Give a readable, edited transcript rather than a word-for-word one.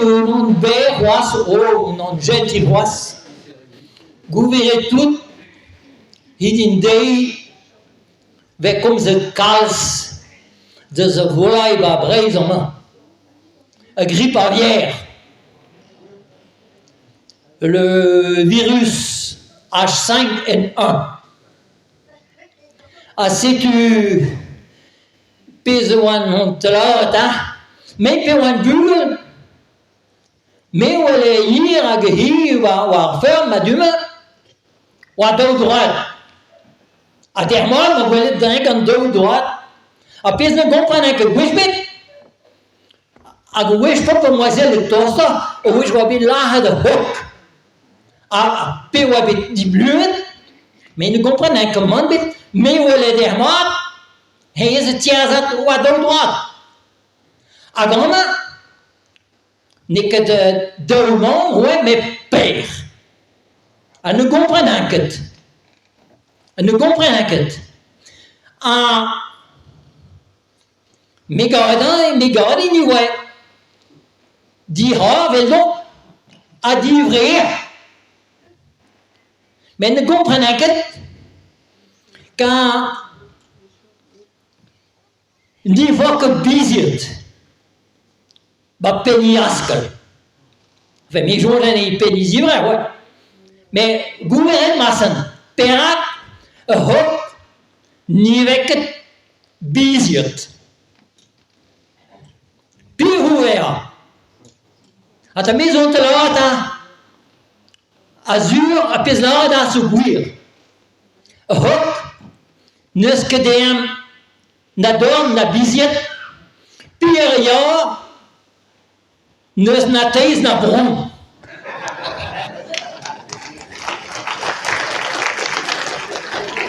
non bé roas o non genti roas. Gouveret tout, hid in dei, ve comme ze kals, de ze volai ba breiz en main. A grippe aviaire. Le virus H5N1. Ah, si tu pèses un hontelat, mais pe un bugel, mais où elle est hier à gehi ou à faire ma dume, ou à deux droite. À termoire, ma voulait dingue en deux droite. À pèse ne comprendre que wishbit. À wish pas pour moi c'est le tosta, ou wish wa bi là de hook. À pe wa bi di bleu, mais ne comprendre que mon bit, mais où elle est termoire. Hij is het jaar wat dood. Agora, niet de doelman, hoor, met père. En nu comprends ik het. En nu comprends ik het. Megadi nu ouais. Die hebben à dire. Mais nu comprends ik het. Quand die vakken bizit. Ba peniaskel. Enfin, mes jours n'en pénisivre, ouais. Mais gouvernement massen, perak, hop, ni veket bizit. Pirouera. À ta maison de la azur, a peslada à subir. Hop, n'est-ce que des na dorm na bizit, pire ya, neus na teiz na bron.